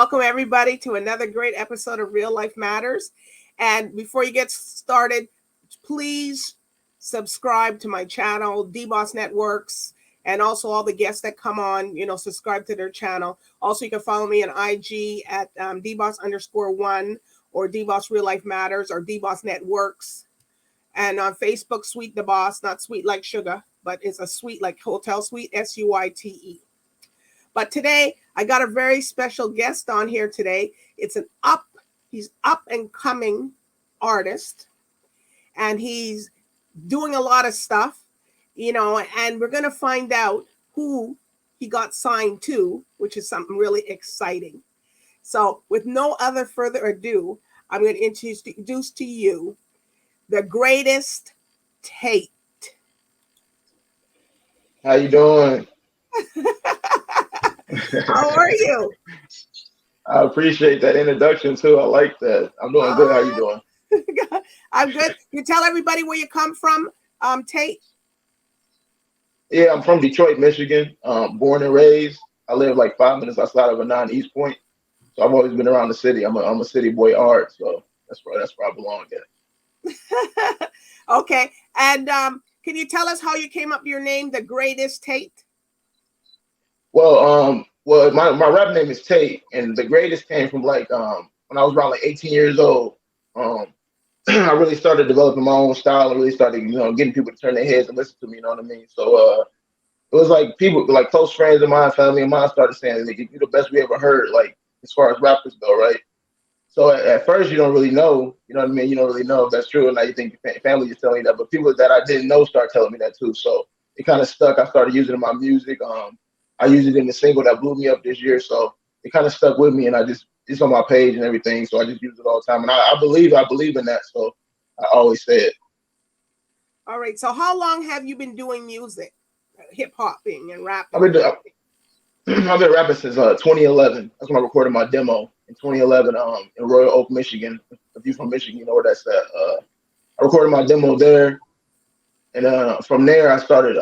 welcome everybody to another great episode of Real Life Matters. And before you get started, please subscribe to my channel, DBoss Networks, and also all the guests that come on, subscribe to their channel. Also, you can follow me on IG at DBoss_1 or DBoss Real Life Matters or DBoss Networks. And on Facebook, Sweet the Boss, not sweet like sugar, but it's a sweet like hotel suite, SUITE. But today, I got a very special guest on here today. He's up and coming artist, and he's doing a lot of stuff, and we're going to find out who he got signed to, which is something really exciting. So with no other further ado, I'm going to introduce to you the greatest Taite. How you doing? How are you? I appreciate that introduction too. I like that. I'm doing good. How you doing? I'm good. You tell everybody where you come from, Taite. Yeah, I'm from Detroit, Michigan. Born and raised. I live like 5 minutes outside of Annan, East Point. So I've always been around the city. I'm a city boy art, so that's where I belong at. Okay, and can you tell us how you came up with your name, the greatest Taite? Well, my rap name is Tate, and the greatest came from when I was around like 18 years old. I really started developing my own style and really started, getting people to turn their heads and listen to me. You know what I mean? So it was like people, like close friends of mine, family of mine, started saying, "You're the best we ever heard," like as far as rappers go, right? So at first you don't really know, you know what I mean? You don't really know if that's true, and now you think your family is telling you that, but people that I didn't know start telling me that too. So it kind of stuck. I started using it in my music. I used it in the single that blew me up this year, so it kind of stuck with me, and it's on my page and everything, so I just use it all the time, and I believe in that, so I always say it. All right, so how long have you been doing music, hip hopping and rapping? I've been rapping since 2011. That's when I recorded my demo in 2011 in Royal Oak, Michigan. If you're from Michigan, you know where that's at. I recorded my demo there, and from there I started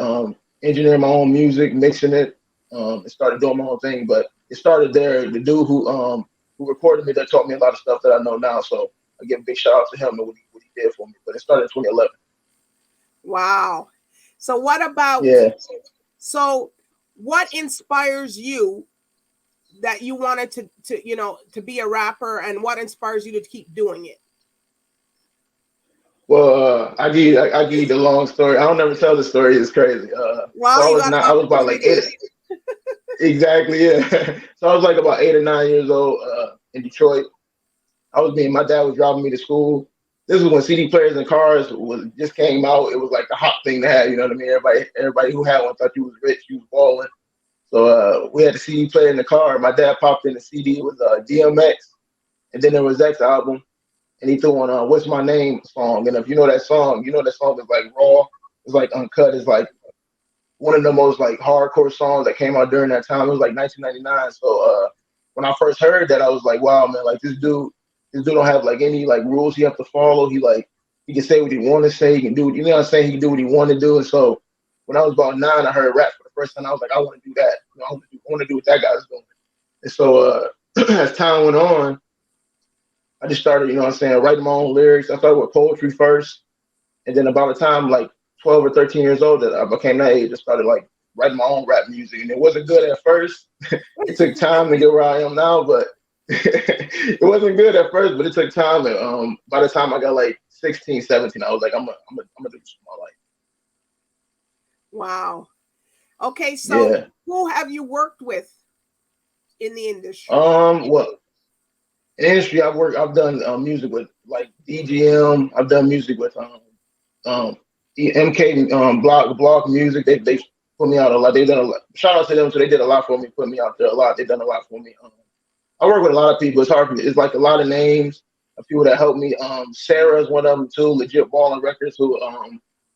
engineering my own music, mixing it. And started doing my own thing, but it started there. The dude who recorded me, that taught me a lot of stuff that I know now. So I give a big shout out to him and what he did for me. But it started in 2011. Wow. So what about? Yeah. So what inspires you that you wanted to be a rapper, and what inspires you to keep doing it? Well, I give you the long story. I don't never tell the story. It's crazy. Well, I was about like 8. Exactly, yeah. So I was like about 8 or 9 years old in Detroit. My dad was driving me to school. This was when CD players in cars just came out. It was like the hot thing to have, you know what I mean? Everybody who had one thought you was rich, you was balling. So we had the CD player in the car. My dad popped in the CD. It was DMX, and then there was X album, and he threw on "What's My Name" song. And if you know that song is like raw. It's like uncut. It's like one of the most like hardcore songs that came out during that time. It was like 1999. So when I first heard that, I was like, wow, man, like this dude don't have like any like rules he have to follow. He can say what he want to say. He can do, you know what I'm saying? He can do what he want to do. And so when I was about 9, I heard rap for the first time. I was like, I want to do that. I want to do what that guy's doing. And so as time went on, I just started, you know what I'm saying, writing my own lyrics. I started with poetry first. And then about the time like 12 or 13 years old that I became that age, I started like writing my own rap music. And it wasn't good at first. It took time to get where I am now, but it wasn't good at first, but it took time. And by the time I got like 16, 17, I was like, I'm gonna do this for my life. Wow. Okay, so Who have you worked with in the industry? Well, in the industry I've done music with like DGM. I've done music with MK blog music. They put me out a lot. They've done a lot. Shout out to them. So they did a lot for me, put me out there a lot. They've done a lot for me. I work with a lot of people. It's hard for me. It's like a lot of names of people that help me. Sarah is one of them too. Legit Ballin' Records, who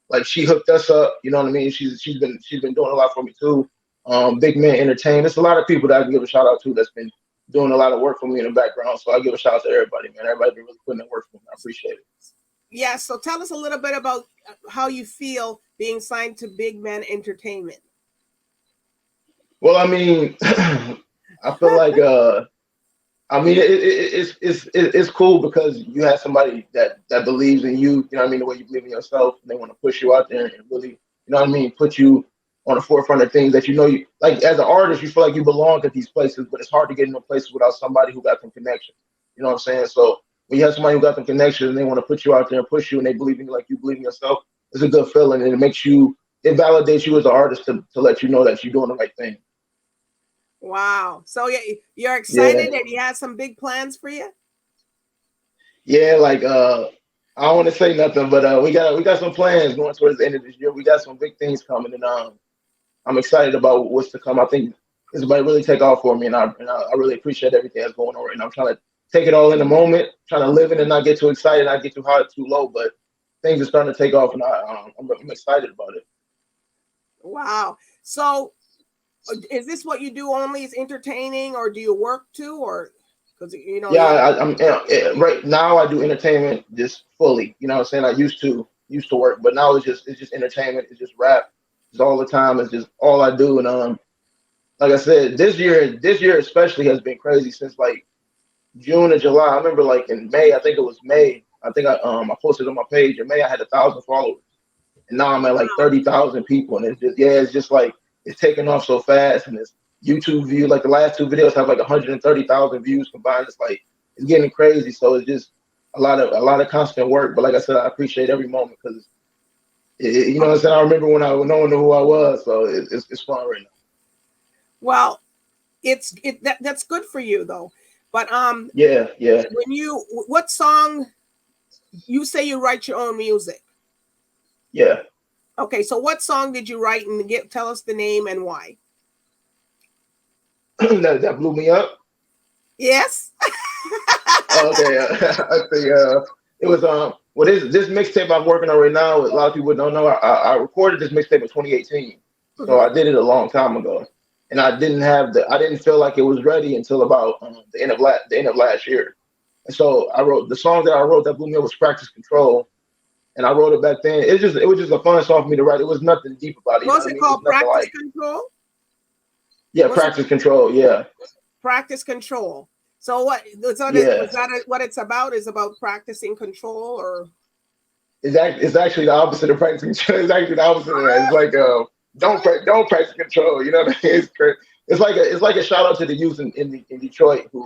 like she hooked us up. You know what I mean? She's been doing a lot for me too. Big Man Entertainment. There's a lot of people that I can give a shout out to that's been doing a lot of work for me in the background. So I give a shout out to everybody, man. Everybody's been really putting in work for me. I appreciate it. Yeah. So tell us a little bit about how you feel being signed to Big Man I mean, it's cool because you have somebody that believes in you. You know what I mean? The way you believe in yourself, and they want to push you out there and really, you know what I mean, put you on the forefront of things that you know you like. As an artist, you feel like you belong at these places, but it's hard to get into places without somebody who got some connections. You know what I'm saying? So when you have somebody who got some connections and they want to put you out there and push you, and they believe in you like you believe in yourself, it's a good feeling, and it validates you as an artist to let you know that you're doing the right thing. Wow. So yeah, you're Yeah. excited and he has some big plans for you? Yeah, like I don't want to say nothing, but we got some plans going towards the end of this year. We got some big things coming, and I'm excited about what's to come. I think this is about to really take off for me, and I really appreciate everything that's going on right now. I'm trying to take it all in the moment, trying to live in it and not get too excited, not get too high, too low, but things are starting to take off, and I'm excited about it. Wow. So is this what you do only is entertaining, or do you work too, or because Yeah, I'm right now. I do entertainment just fully. You know what I'm saying? I used to work, but now it's just entertainment. It's just rap. It's all the time. It's just all I do. And like I said, this year especially has been crazy since like June or July. I remember like in May. I think it was May. I think I posted on my page in May. I had 1,000 followers, and now I'm at like 30,000 people. And it's just like it's taking off so fast. And it's YouTube view, like the last two videos have like 130,000 views combined. It's like it's getting crazy. So it's just a lot of constant work. But like I said, I appreciate every moment because you know what I'm saying. I remember when no one knew who I was, so it's fun right now. Well, that's good for you though. But Yeah, yeah, what song, you say you write your own music? yeah. Okay, so what song did you write, and tell us the name and why? that blew me up. Yes. Okay, I think it was well this mixtape I'm working on right now. A lot of people don't know. I recorded this mixtape in 2018, so Mhm. I did it a long time ago, and I didn't feel like it was ready until about the end of last year. And so I wrote the song that I wrote that blew me up was Practice Control, and I wrote it back then. It was just a fun song for me to write. It was nothing deep about it. You know Was what I it mean? It was called nothing Practice like Control? yeah, Was it Practice Control. Yeah, Practice Control? So what? yeah. Was that what it's about? Is about practicing control, or? It's actually the opposite of practice control. It's actually the opposite of that. It's like don't practice control. You know what I mean? It's crazy. It's like a shout out to the youth in Detroit who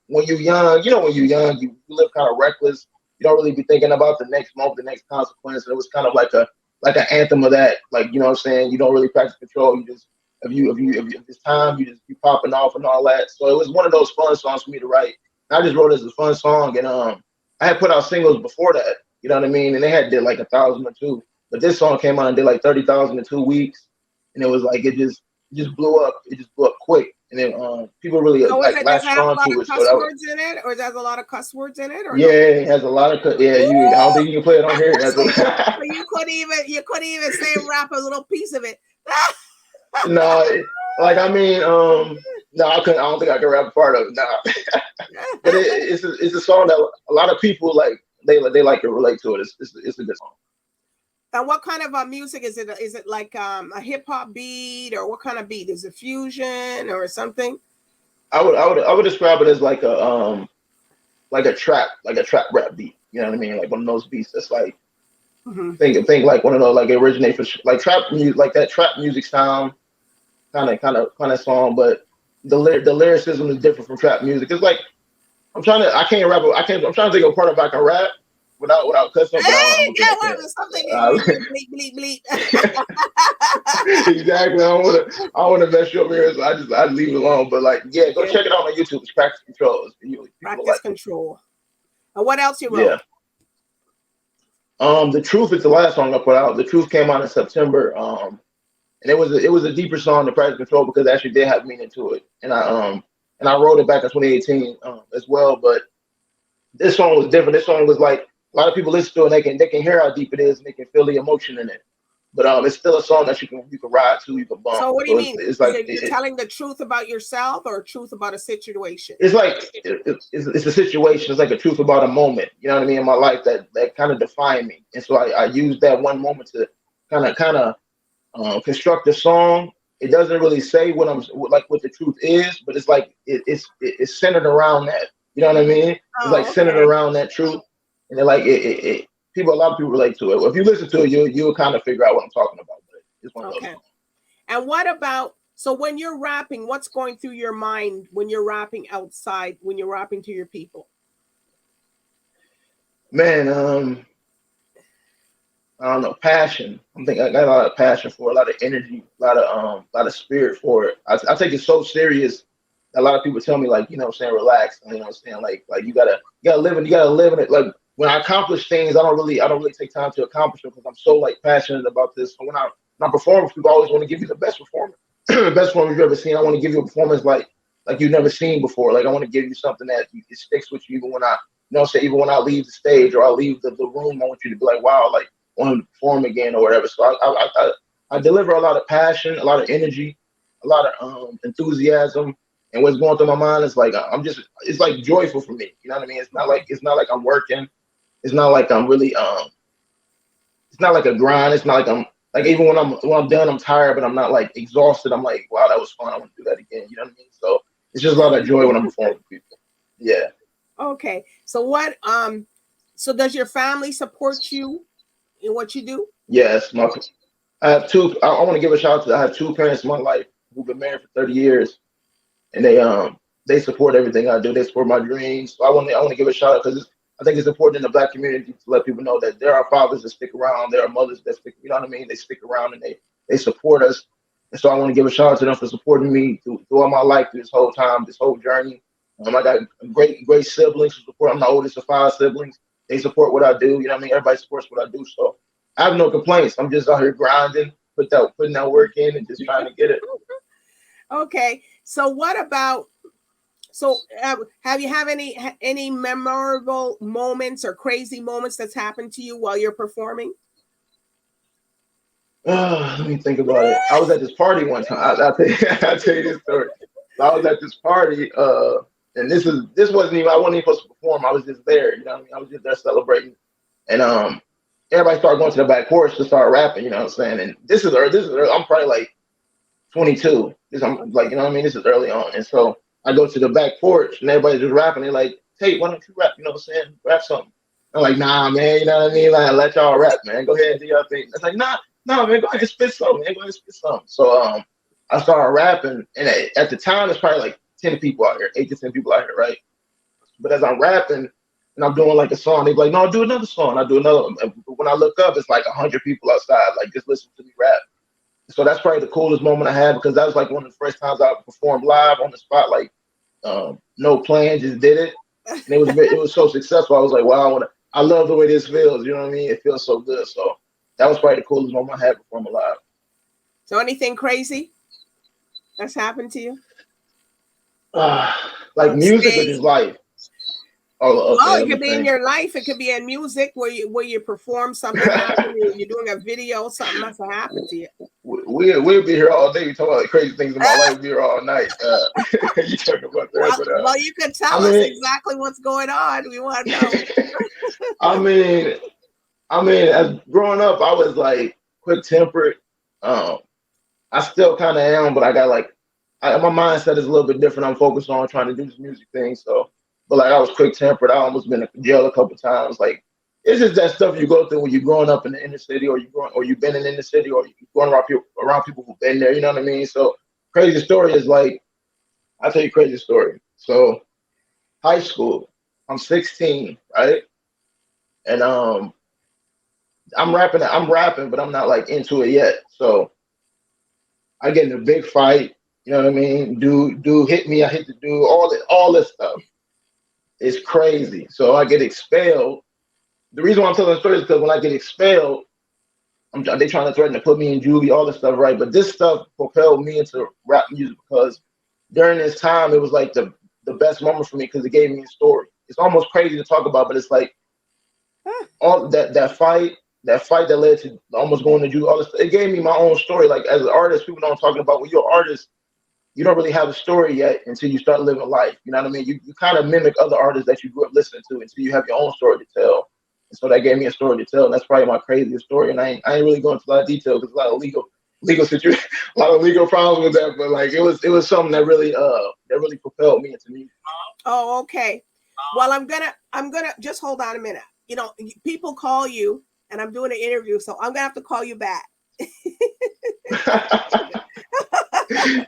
when you're young, when you're young, you live kind of reckless. You don't really be thinking about the next moment, the next consequence. And it was kind of like an anthem of that. Like, you know what I'm saying? You don't really practice control. You just if it's time, you just be popping off and all that. So it was one of those fun songs for me to write. And I just wrote it as a fun song, and I had put out singles before that. You know what I mean? And they had did like 1,000 or two. But this song came out and did like 30,000 in 2 weeks. And it was like it just blew up. It just blew up quick. And then people really So like does it latched have a on lot to of it. So cuss that was words in it, or does it have a lot of cuss words in it, or yeah, no? it has a lot of yeah, I don't think you can play it on here. It has So a, you couldn't even say rap a little piece of it. no, like I mean, no, I don't think I can rap a part of it. Nah. But it's a song that a lot of people like they like to relate to it. It's a good song. And what kind of music is it? Is it like a hip hop beat, or what kind of beat? Is it fusion or something? I would describe it as like a trap rap beat. You know what I mean? Like one of those beats that's like Hmm. think like one of those like originate for like trap music, like that trap music sound kind of song, but the lyricism is different from trap music. It's like I can't rap. I'm trying to think of a part of I can rap without cussing, but I Hey, don't think yeah, I what can. was something Uh, bleep bleep bleep. exactly. I don't want to mess you up here, so I leave it alone. But like, yeah, go Yeah, check it out on YouTube. It's Practice Controls. People practice like it. control. And what else you Yeah. wrote? The Truth is the last song I put out. The Truth came out in September. And it was a deeper song than Practice Control because it actually did have meaning to it. And I wrote it back in 2018 as well. But this song was different. This song was like a lot of people listen to it and they can hear how deep it is and they can feel the emotion in it. But it's still a song that you can ride to, you can bump. So what do you So it's, mean? it's Is like it you're telling the truth about yourself, or truth about a situation? it's like it's a situation. It's like a truth about a moment. You know what I mean in my life that kind of defined me. And so I used that one moment to kind of construct a song it doesn't really say what what the truth is, but it's like it's centered around that. You know what I mean? It's like Oh, centered okay. around that truth, and then like people, a lot of people relate to it. If you listen to it, you'll kind of figure out what I'm talking about. But it's one of those Okay. songs. And what about, so when you're rapping, what's going through your mind when you're rapping outside, when you're rapping to your people? Man, I don't know, passion. I think I got a lot of passion for it, a lot of energy, a lot of spirit for it. I take it so serious. A lot of people tell me like, what I'm saying, relax. You know what I'm saying? Like you gotta live in it. Like when I accomplish things, I don't really take time to accomplish them because I'm so like passionate about this. So when I perform, people always want to give you the best performance, the best performance you've ever seen. I want to give you a performance like you've never seen before. Like I want to give you something that it sticks with you even when even when I leave the stage or I leave the room. I want you to be like, wow, like want to perform again or whatever. So I deliver a lot of passion, a lot of energy, a lot of enthusiasm, and what's going through my mind is like it's like joyful for me. You know what I mean? It's not like I'm working. It's not like I'm really it's not like a grind. It's not like I'm like even when I'm done, I'm tired, but I'm not like exhausted. I'm like, wow, that was fun. I want to do that again. You know what I mean? So it's just a lot of joy when I'm performing for people. Yeah. Okay. So so does your family support you in what you do? Yes. I have two. I want to give a shout out to. I have two parents in my life who've been married for 30 years, and they support everything I do. They support my dreams. So I want to give a shout out because I think it's important in the Black community to let people know that there are fathers that stick around, there are mothers that stick. You know what I mean? They stick around and they support us. And so I want to give a shout out to them for supporting me through all my life, through this whole time, this whole journey. I got great siblings who support. I'm the oldest of five siblings. They support what I do. You know what I mean? Everybody supports what I do. So I have no complaints. I'm just out here grinding, putting that work in, and just trying to get it. Okay. So what about, so have you have any memorable moments or crazy moments that's happened to you while you're performing? Let me think about it. I was at this party one time. I'll tell you this story. So I was at this party, and this wasn't even I wasn't even supposed to perform. I was just there. You know what I mean? I was just there celebrating, and everybody started going to the back porch to start rapping. You know what I'm saying? And this is early. I'm probably like 22. I'm like, you know what I mean? This is early on, and so I go to the back porch, and everybody's just rapping. They're like, "Hey, why don't you rap? You know what I'm saying? Rap something." I'm like, "Nah, man. You know what I mean? Like, let y'all rap, man. Go ahead and do your thing." It's like, "Nah, no, man. Go ahead and spit something. Man. Go ahead and spit something." So I started rapping, and at the time, it's probably like 10 people out here, 8 to 10 people out here, right? But as I'm rapping and I'm doing like a song, they be like, "No, do another song." I do another. And when I look up, it's like 100 people outside, like just listening to me rap. So that's probably the coolest moment I had because that was like one of the first times I performed live on the spot, like no plan, just did it, and it was so successful. I was like, wow, I love the way this feels. You know what I mean? It feels so good. So that was probably the coolest moment I had performing live. So anything crazy that's happened to you Uh, like on music or stage? just life? Oh, Well, okay. it Let me could be in think. your life. It could be in music where you perform something happened. You're doing a video, something must have happened to you. We'll be here all day. We talk about the crazy things in my life. We'll be here all night. You talking about that, Well, but well, you could tell I us mean, exactly what's going on. We want to know. I mean, as growing up, I was like quick tempered. Um, I still kind of am, but I got like, my mindset is a little bit different. I'm focused on trying to do this music thing. So, but like I was quick tempered. I almost been in jail a couple times. Like it's just that stuff you go through when you're growing up in the inner city, or you've been in the inner city, or you're going around people who've been there. You know what I mean? So, crazy story is like I'll tell you a crazy story. So, high school, I'm 16, right? And I'm rapping, but I'm not like into it yet. So I get in a big fight. You know what I mean? Dude hit me. I hit the dude. All this stuff. It's crazy. So I get expelled. The reason why I'm telling the story is because when I get expelled, they trying to threaten to put me in juvie, all this stuff, right? But this stuff propelled me into rap music because during this time it was like the best moment for me because it gave me a story. It's almost crazy to talk about, but it's like all that fight that led to almost going to juvie, all this, it gave me my own story. Like as an artist, people know I'm talking about. When you're an artist, you don't really have a story yet until you start living life. You know what I mean? You kind of mimic other artists that you grew up listening to until you have your own story to tell. And so that gave me a story to tell. And that's probably my craziest story. And I ain't really going into a lot of detail because it's a lot of legal. legal situation, a lot of legal problems with that. But like, it was something that really propelled me into music. Oh, okay. Well, I'm gonna just hold on a minute. You know, people call you, and I'm doing an interview, so I'm gonna have to call you back.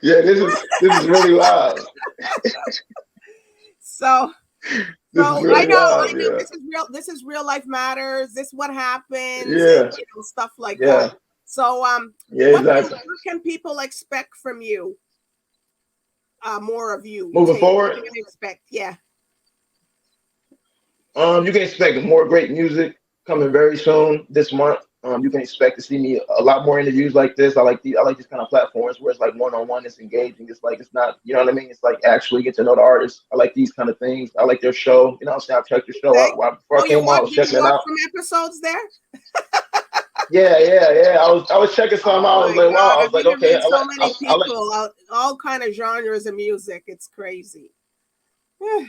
Yeah, this is really loud. So This is I really know loud. Yeah. this is real life matters. This is what happens, Yeah. and, stuff like Yeah. that. So Yeah. Exactly. what can people expect from you? More of you Moving forward, what can they expect? Yeah. you can expect more great music coming very soon this month. You can expect to see me a lot more interviews like this. I like these kind of platforms where it's like one-on-one, it's engaging. It's like, it's not, you know what I mean? It's like actually get to know the artist. I like these kind of things. I like their show. You know what I'm saying? I've checked the show out. Before I came on, I was checking it out. Some episodes there? Yeah. I was checking some out. I was like, wow. I was like, okay. So many people, all kind of genres of music. It's crazy.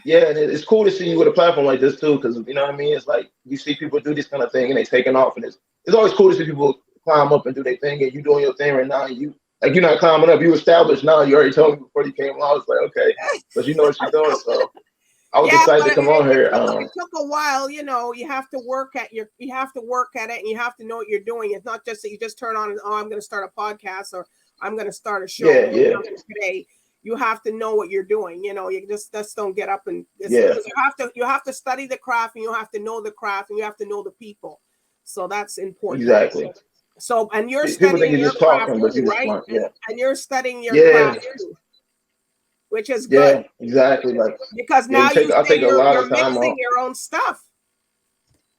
Yeah, and it's cool to see you with a platform like this too, because you know what I mean. It's like you see people do this kind of thing and they taking off, and it's always cool to see people climb up and do their thing. And you doing your thing right now, and you're not climbing up. You established now. You already told me before you came on. I was like, okay, but you know what you're doing. So I was excited to come on here. It took a while, you know. You have to work at it, and you have to know what you're doing. It's not just that you just turn on and I'm going to start a podcast or I'm going to start a show today. You have to know what you're doing. You know, you just don't get up and you have to study the craft, and you have to know the craft, and you have to know the people. So that's important. Exactly. So, and you're studying your craft too, right? And you're studying your craft too, which is good. Yeah, exactly. Like, because now I take a lot of time mixing your own stuff.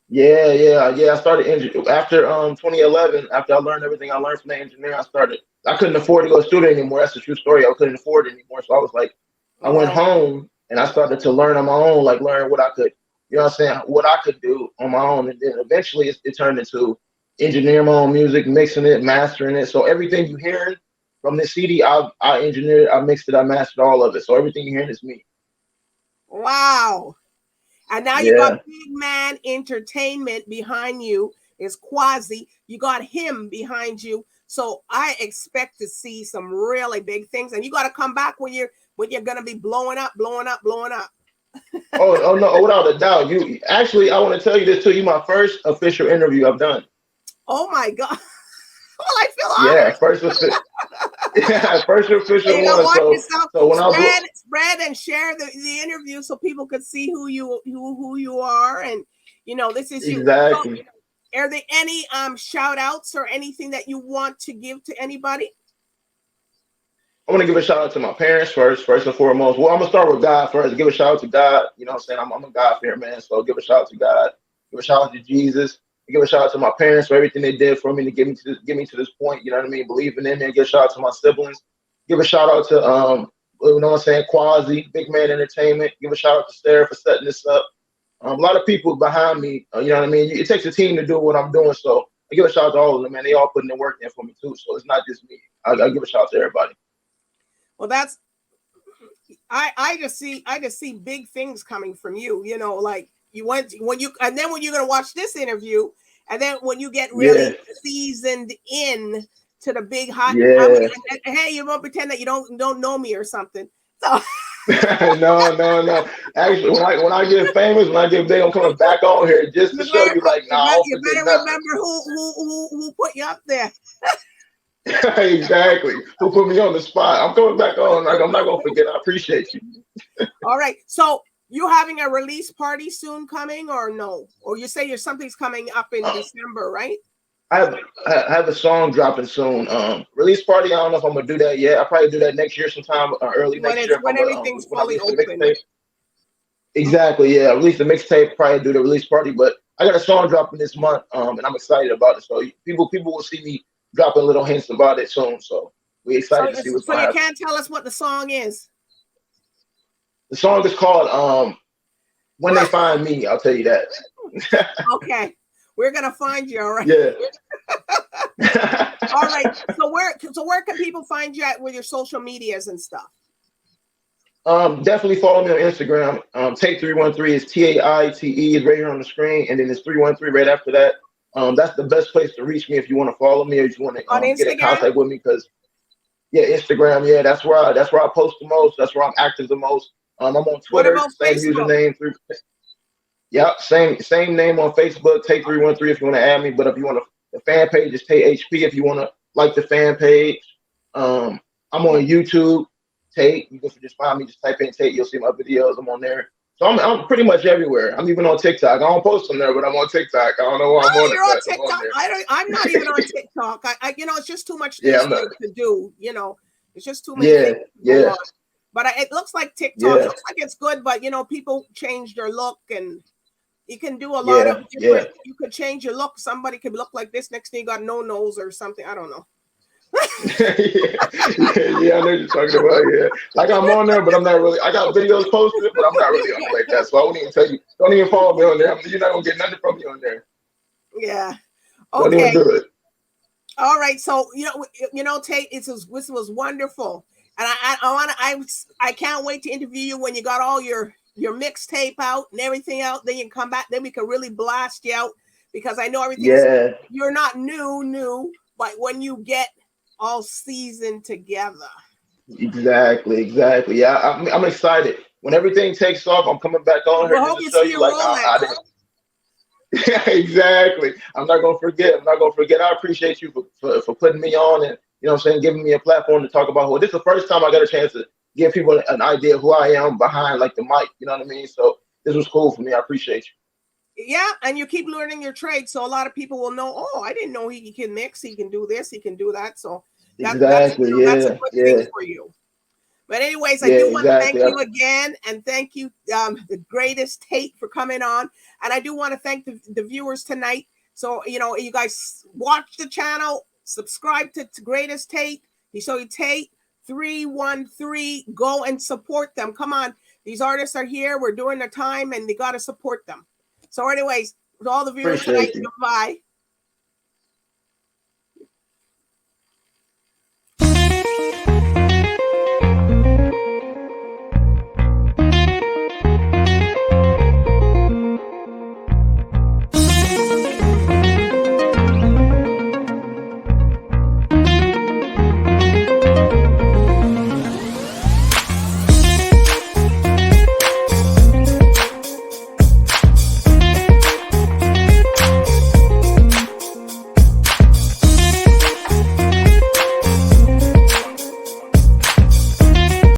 Yeah. I started after 2011. After I learned everything I learned from the engineer, I couldn't afford to go to studio anymore. That's the true story. I couldn't afford it anymore. So I was like, I went home and I started to learn on my own, like learn what I could, you know what I'm saying, what I could do on my own. And then eventually it turned into engineering my own music, mixing it, mastering it. So everything you hearing from this CD, I engineered, I mixed it, I mastered all of it. So everything you're hearing is me. Wow. And now you got Big Man Entertainment behind you. Is Quasi. You got him behind you. So I expect to see some really big things. And you got to come back when you're going to be blowing up. Oh no, without a doubt. You actually, I want to tell you this too. You my first official interview I've done. Oh my God. Well, I feel honored. Yeah, first official one. So when I was spread and share the interview so people could see who you are, and you know this is exactly. So, are there any shout outs or anything that you want to give to anybody? I want to give a shout out to my parents first and foremost. Well, I'm gonna start with God first. Give a shout out to God. You know what I'm saying? I'm a God-fearing man, so give a shout out to God. Give a shout out to Jesus. Give a shout out to my parents for everything they did for me to get me to this point. You know what I mean? Believing in me. Give a shout out to my siblings. Give a shout out to you know what I'm saying, Quasi, Big Man Entertainment. Give a shout out to Sarah for setting this up. A lot of people behind me. You know what I mean? It takes a team to do what I'm doing. So I give a shout out to all of them, man. They all putting the work in for me too. So it's not just me. I give a shout out to everybody. Well, that's I just see big things coming from you. You know, like when you're gonna watch this interview, and then when you get really seasoned in to the big hot, hey, you won't pretend that you don't know me or something. So no. Actually, when I get famous, when I get big, I'm coming back on here just to show you, like, you better remember who put you up there. Exactly. Who put me on the spot? I'm coming back on. Like, I'm not gonna forget. I appreciate you. All right. So you having a release party soon coming, or no? Or you say something's coming up in December, right? I have a song dropping soon. Release party. I don't know if I'm gonna do that yet. I'll probably do that next year sometime, early next year. When everything's fully open. Exactly. Yeah. Release the mixtape. Probably do the release party. But I got a song dropping this month. And I'm excited about it. So people will see me dropping little hints about it soon. So we're excited to see what's going to happen. So you can't tell us what the song is. The song is called When They Find Me. I'll tell you that. Okay. We're gonna find you, all right? Yeah. All right. So where can people find you at with your social medias and stuff? Definitely follow me on Instagram. Taite313 is TAITE, is right here on the screen, and then it's 313 right after that. That's the best place to reach me if you want to follow me or if you want On to get in Instagram? contact with me. Because yeah, Instagram, yeah, that's where I post the most. That's where I'm active the most. I'm on What Twitter, about same Facebook? username. Yeah, same name on Facebook, Taite313 if you want to add me. But if you want to, the fan page is Taite HP if you want to like the fan page. I'm on YouTube, Tate. You can just find me, just type in Tate, you'll see my videos. I'm on there. So I'm pretty much everywhere. I'm even on TikTok. I don't post on there, but I'm on TikTok. I don't know why I'm on it, You're on but I'm on TikTok. there. I'm not even on TikTok. It's just too much Yeah, things I'm not. to do. It's just too many Yeah, things to go yeah, on. But it looks like TikTok. It yeah, looks like it's good, but people change their look, and you can do a lot of yeah, yeah. different. You could change your look. Somebody could look like this. Next thing you got no nose or something. I don't know. Yeah, yeah, I know what you're talking about. Yeah, like I'm on there, but I'm not really. I got videos posted, but I'm not really on it like that. So I won't even tell you. Don't even follow me on there. You're not gonna get nothing from me on there. Yeah. Don't even Okay. do it. All right. So Tate, this was wonderful, and I can't wait to interview you when you got all your mixtape out and everything out. Then you can come back. Then we can really blast you out, because I know everything's. Yeah, You're not new, but when you get all seasoned together. exactly. Yeah, I'm excited. When everything takes off, I'm coming back on here We'll just hope to you show see you, your like Rolex. I didn't. Yeah, exactly. I'm not gonna forget. I appreciate you for putting me on and giving me a platform to talk about who. This is the first time I got a chance to give people an idea of who I am behind like the mic. You know what I mean? So this was cool for me. I appreciate you. Yeah, and you keep learning your trade, so a lot of people will know. Oh, I didn't know he can mix. He can do this. He can do that. So Exactly. that's a Yeah. good thing Yeah. for you. But anyways, I Yeah. do want to thank Exactly. you again, and thank you, the greatest Tate, for coming on. And I do want to thank the viewers tonight. So you guys watch the channel, subscribe to Greatest Tate. So you Taite313. Go and support them. Come on, these artists are here. We're doing their time, and they got to support them. So, anyways, with all the viewers Appreciate tonight, you. bye.